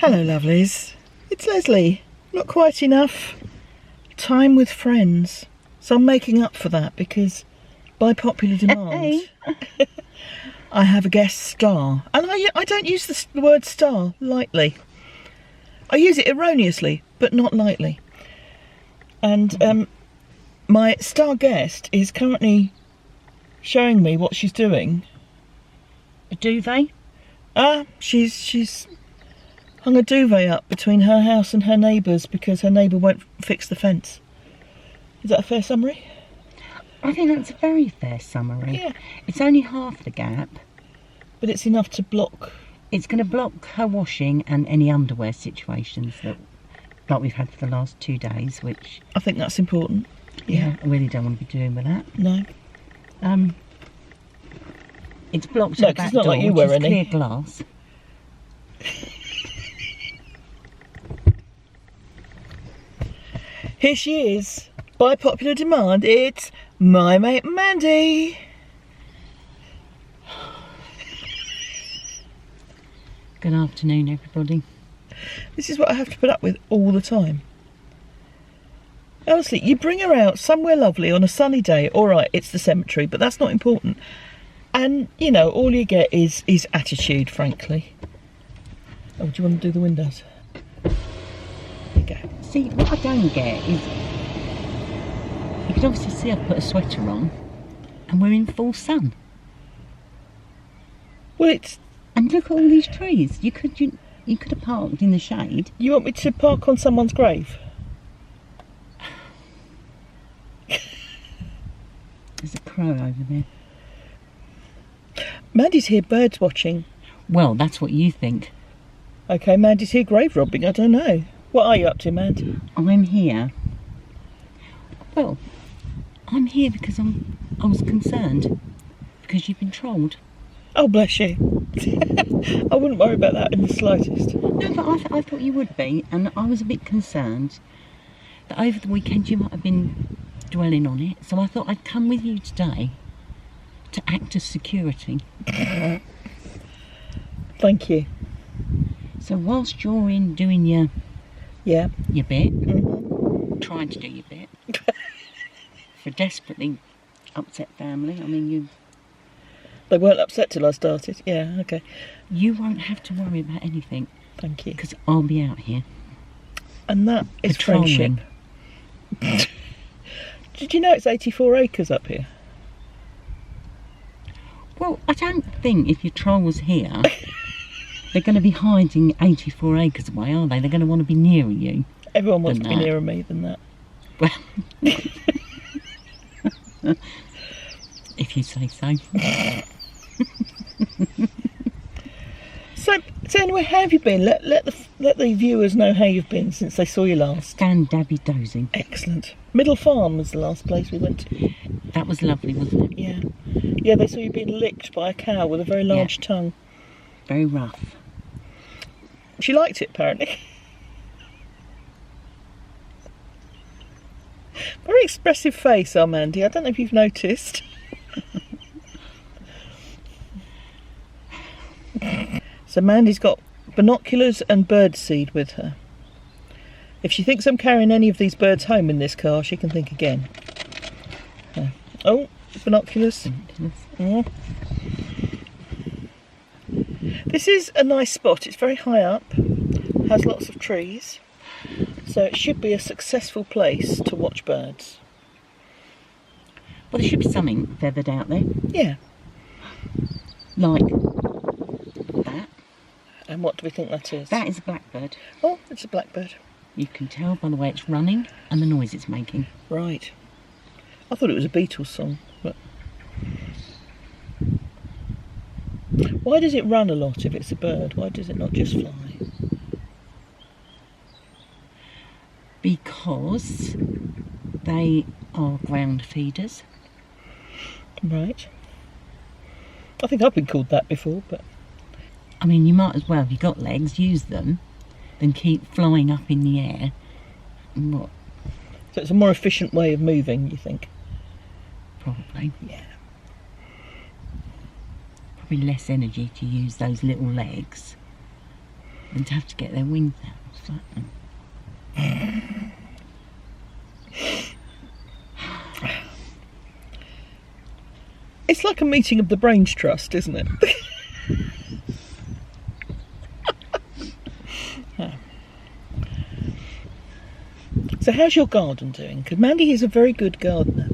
Hello lovelies, it's Lesley. Not quite enough time with friends, so I'm making up for that because by popular demand I have a guest star, and I don't use the word star lightly. I use it erroneously but not lightly, and my star guest is currently showing me what she's doing. A duvet? She's hung a duvet up between her house and her neighbour's because her neighbour won't fix the fence. Is that a fair summary? I think that's a very fair summary. Yeah. It's only half the gap. But it's enough to block. It's going to block her washing and any underwear situations that like we've had for the last 2 days, which... I think that's important. Yeah, I really don't want to be doing with that. No. It's blocked No, her 'cause back it's not door, like you which wear is any. clear glass. Here she is. By popular demand, it's my mate Mandy. Good afternoon, everybody. This is what I have to put up with all the time. Honestly, you bring her out somewhere lovely on a sunny day. All right, it's the cemetery, but that's not important. And, you know, all you get is attitude, frankly. Oh, do you want to do the windows? There you go. See, what I don't get is... You can obviously see I've put a sweater on and we're in full sun. Well, it's... And look at all these trees. You could have parked in the shade. You want me to park on someone's grave? There's a crow over there. Mandy's here birds watching. Well, that's what you think. Okay, Mandy's here grave robbing. I don't know. What are you up to, Mandy? I'm here. Well, I'm here because I was concerned because you've been trolled. Oh, bless you. I wouldn't worry about that in the slightest. No, but I thought you would be, and I was a bit concerned that over the weekend you might have been dwelling on it, so I thought I'd come with you today to act as security. Thank you. So whilst you're in doing your bit, trying to do your bit, for a desperately upset family, I mean They weren't upset till I started. Yeah, okay. you won't have to worry about anything. Thank you. Because I'll be out here. And that is friendship. Patrolling. Did you know it's 84 acres up here? Well, I don't think if your troll was here, they're going to be hiding 84 acres away, are they? They're going to want to be nearer you. Everyone wants to be nearer me than that. Well, if you say so. So anyway, how have you been? Let the viewers know how you've been since they saw you last. Dan Dabby dozing. Excellent. Middle Farm was the last place we went to. That was lovely, wasn't it? Yeah. Yeah, they saw you being licked by a cow with a very large tongue. Very rough. She liked it, apparently. Very expressive face, our Mandy. I don't know if you've noticed. So Mandy's got binoculars and bird seed with her. If she thinks I'm carrying any of these birds home in this car, she can think again. Oh, binoculars. Oh. This is a nice spot. It's very high up, has lots of trees, so it should be a successful place to watch birds. Well, there should be something feathered out there. Yeah. Like that. And what do we think that is? That is a blackbird. Oh, it's a blackbird. You can tell by the way it's running and the noise it's making. Right. I thought it was a Beatles song, but... Why does it run a lot if it's a bird? Why does it not just fly? Because they are ground feeders. Right. I think I've been called that before, but... I mean, you might as well, if you've got legs, use them, than keep flying up in the air. And what? So it's a more efficient way of moving, you think? Probably. Yeah. Probably less energy to use those little legs than to have to get their wings out. So, It's like a meeting of the Brains Trust, isn't it? So how's your garden doing? Because Mandy is a very good gardener.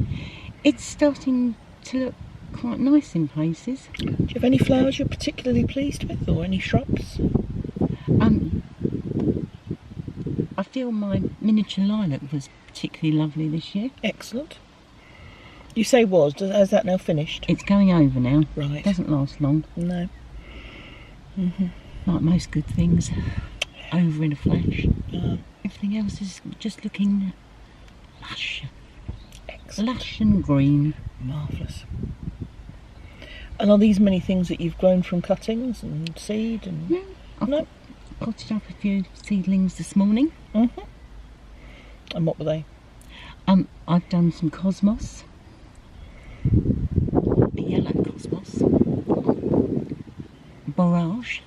it's starting to look quite nice in places. Do you have any flowers you're particularly pleased with, or any shrubs? I feel my miniature lilac was particularly lovely this year. Excellent. You say was, has that now finished? It's going over now. Right. It doesn't last long. No. Like most good things, over in a flash. Everything else is just looking lush. Excellent. Lush and green. Marvellous. And are these many things that you've grown from cuttings and seed? And Yeah, no? potted up a few seedlings this morning. And what were they? I've done some cosmos. The yellow cosmos. Borage.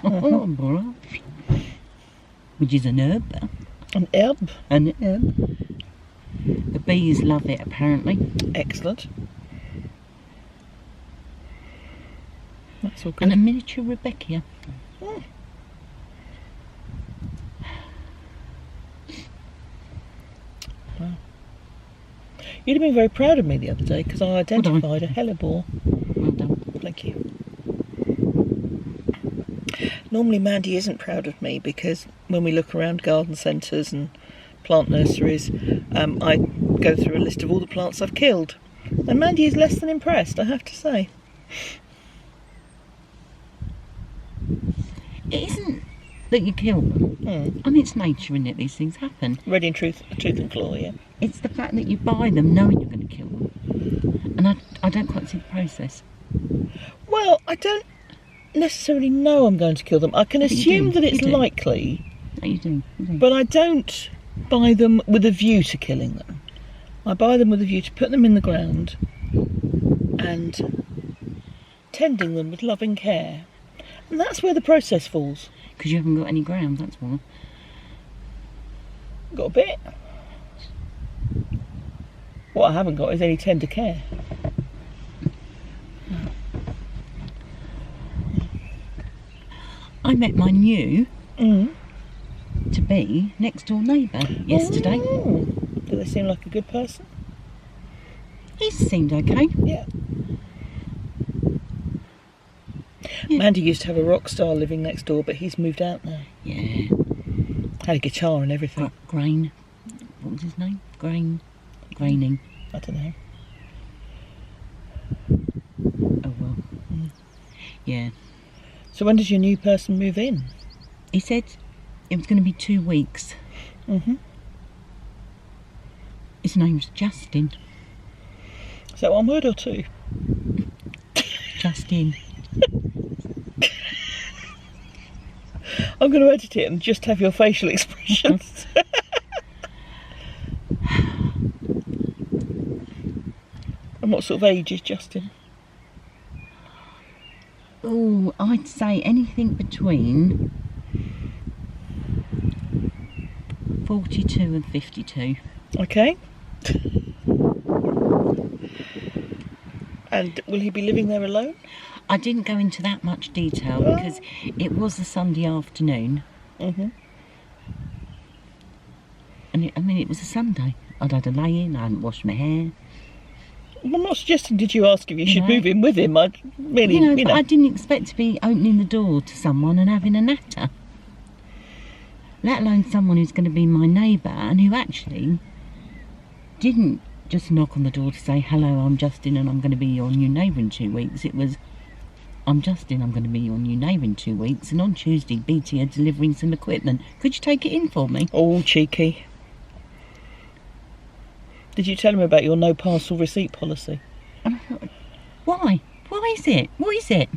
Borage. Which is an herb. An herb. An herb. The bees love it apparently. Excellent. That's all good. And a miniature Rebecca. Wow. You'd have been very proud of me the other day because I identified a hellebore. Well done. Thank you. Normally Mandy isn't proud of me because when we look around garden centres and plant nurseries, I go through a list of all the plants I've killed. And Mandy is less than impressed, I have to say. It isn't that you kill them. I mean, it's nature, isn't it? These things happen. Ready in tooth and claw, yeah. It's the fact that you buy them knowing you're going to kill them. And I don't quite see the process. Well, I don't necessarily know I'm going to kill them. I can But you assume do. that it's You do. likely, No, you do. but I don't buy them with a view to killing them. I buy them with a view to put them in the ground and tending them with loving care. And that's where the process falls. Because you haven't got any ground, that's why. Got a bit. What I haven't got is any tender care. I met my new Mm. to be next door neighbour yesterday. Oh. Do they seem like a good person? He seemed okay. Yeah. Yeah. Mandy used to have a rock star living next door, but he's moved out now. Yeah. Had a guitar and everything. Grain. What was his name? Graining. I don't know. Oh well. Yeah. So when does your new person move in? He said it was going to be 2 weeks. His name's Justin. Is that one word or two? Justin. I'm going to edit it and just have your facial expressions. And what sort of age is Justin? Oh, I'd say anything between 42 and 52. Okay. And will he be living there alone? I didn't go into that much detail because it was a Sunday afternoon. Mm-hmm. And it was a Sunday. I'd had a lay-in, I hadn't washed my hair. Well, I'm not suggesting did you ask if you should No. move in with him. I really, But I didn't expect to be opening the door to someone and having a natter. Let alone someone who's going to be my neighbour and who actually didn't just knock on the door to say, hello, I'm Justin and I'm going to be your new neighbour in 2 weeks. It was, I'm Justin, I'm going to be your new neighbour in 2 weeks, and on Tuesday BT are delivering some equipment. Could you take it in for me? Oh, cheeky. Did you tell him about your no parcel receipt policy? And I thought, why? Why is it? What is it?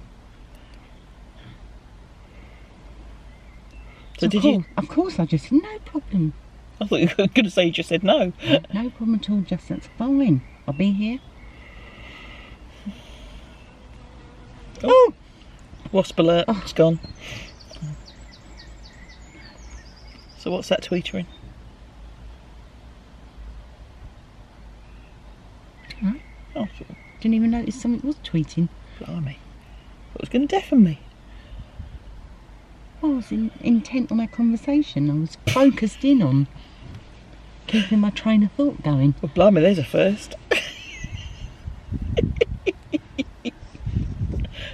So did you? Of course I just said, no problem. I thought you were going to say you just said no. No problem at all, just that's fine. I'll be here. Oh! Wasp alert. It's gone. So what's that tweetering? Huh? Oh, Didn't even notice something was tweeting. blimey. It was going to deafen me. I was intent on our conversation. I was focused in on keeping my train of thought going. Well, blimey, there's a first.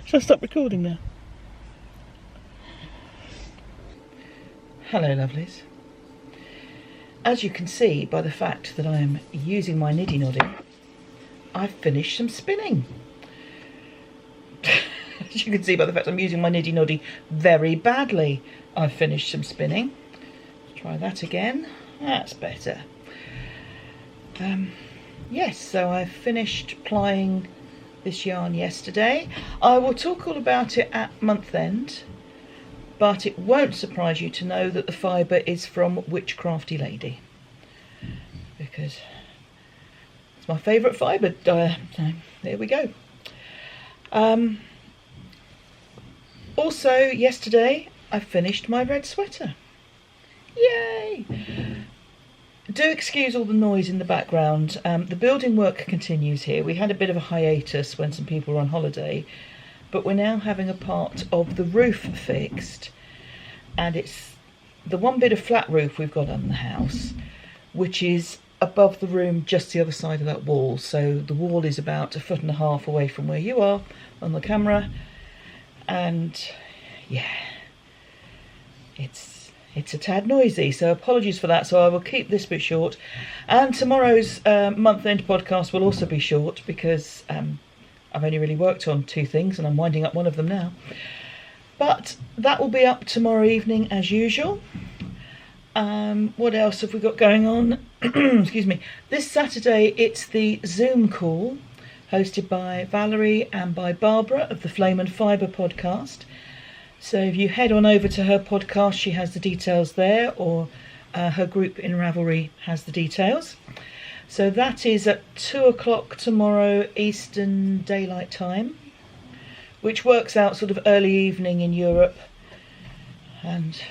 Shall I stop recording now? Hello, lovelies. As you can see by the fact that I am using my niddy noddy, I've finished some spinning. As you can see by the fact I'm using my niddy noddy very badly, I've finished some spinning. Let's try that again. That's better. Yes, so I finished plying this yarn yesterday. I will talk all about it at month end, but it won't surprise you to know that the fibre is from Witchcrafty Lady, because it's my favourite fibre. So there we go. Also, yesterday I finished my red sweater. Yay! Do excuse all the noise in the background. The building work continues here. We had a bit of a hiatus when some people were on holiday, but we're now having a part of the roof fixed, and it's the one bit of flat roof we've got on the house, which is above the room just the other side of that wall. So the wall is about 1.5 foot away from where you are on the camera, and yeah, it's a tad noisy, so apologies for that. So I will keep this bit short, and tomorrow's month end podcast will also be short because I've only really worked on 2 things and I'm winding up one of them now. But that will be up tomorrow evening as usual. What else have we got going on? Excuse me. This Saturday it's the Zoom call hosted by Valerie and by Barbara of the Flame and Fibre podcast. So if you head on over to her podcast, she has the details there, or her group in Ravelry has the details. So that is at 2 o'clock tomorrow Eastern Daylight Time, which works out sort of early evening in Europe, and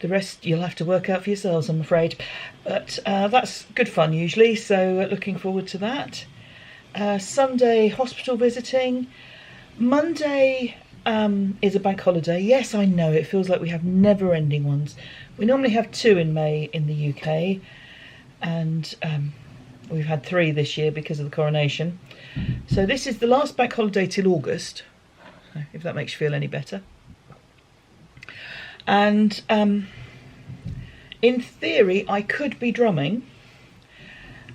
the rest you'll have to work out for yourselves, I'm afraid. But that's good fun usually, so looking forward to that. Sunday, hospital visiting. Monday is a bank holiday. Yes, I know, it feels like we have never-ending ones. We normally have 2 in May in the UK, and we've had 3 this year because of the coronation. So this is the last bank holiday till August, if that makes you feel any better. And in theory I could be drumming.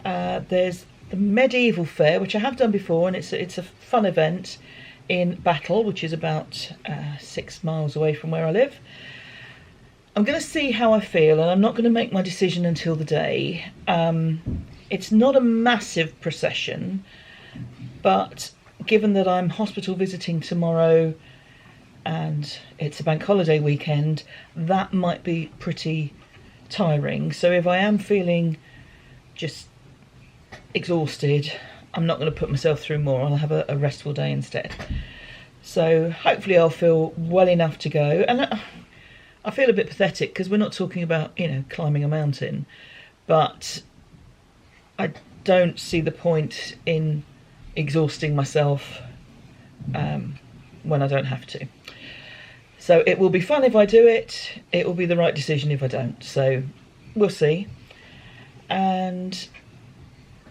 There's the medieval fair, which I have done before, and it's a fun event in Battle, which is about 6 miles away from where I live. I'm going to see how I feel, and I'm not going to make my decision until the day. It's not a massive procession, but given that I'm hospital visiting tomorrow and it's a bank holiday weekend, that might be pretty tiring. So if I am feeling just exhausted, I'm not going to put myself through more. I'll have a restful day instead. So hopefully I'll feel well enough to go. And I feel a bit pathetic because we're not talking about, climbing a mountain, but I don't see the point in exhausting myself when I don't have to. So it will be fun if I do it. It will be the right decision if I don't. So we'll see. And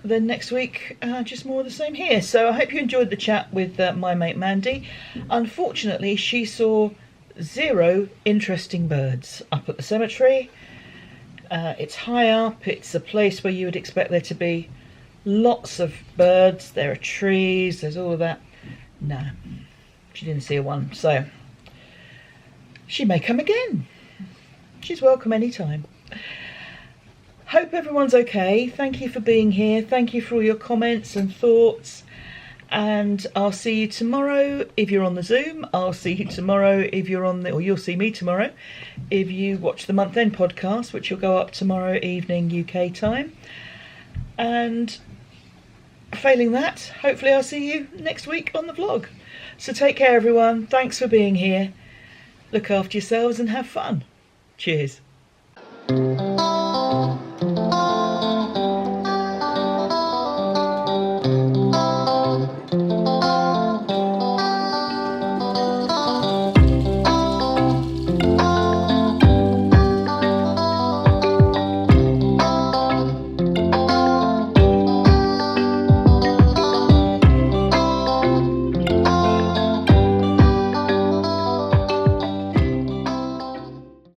then next week, just more of the same here. So I hope you enjoyed the chat with my mate Mandy. Unfortunately, she saw 0 interesting birds up at the cemetery. It's high up. It's a place where you would expect there to be lots of birds. There are trees. There's all of that. No, she didn't see a one. So she may come again. She's welcome anytime. Hope everyone's okay. Thank you for being here. Thank you for all your comments and thoughts. And I'll see you tomorrow if you're on the Zoom. I'll see you tomorrow if you're on or you'll see me tomorrow if you watch the month end podcast, which will go up tomorrow evening UK time. And failing that, hopefully I'll see you next week on the vlog. So take care everyone. Thanks for being here. Look after yourselves and have fun. Cheers.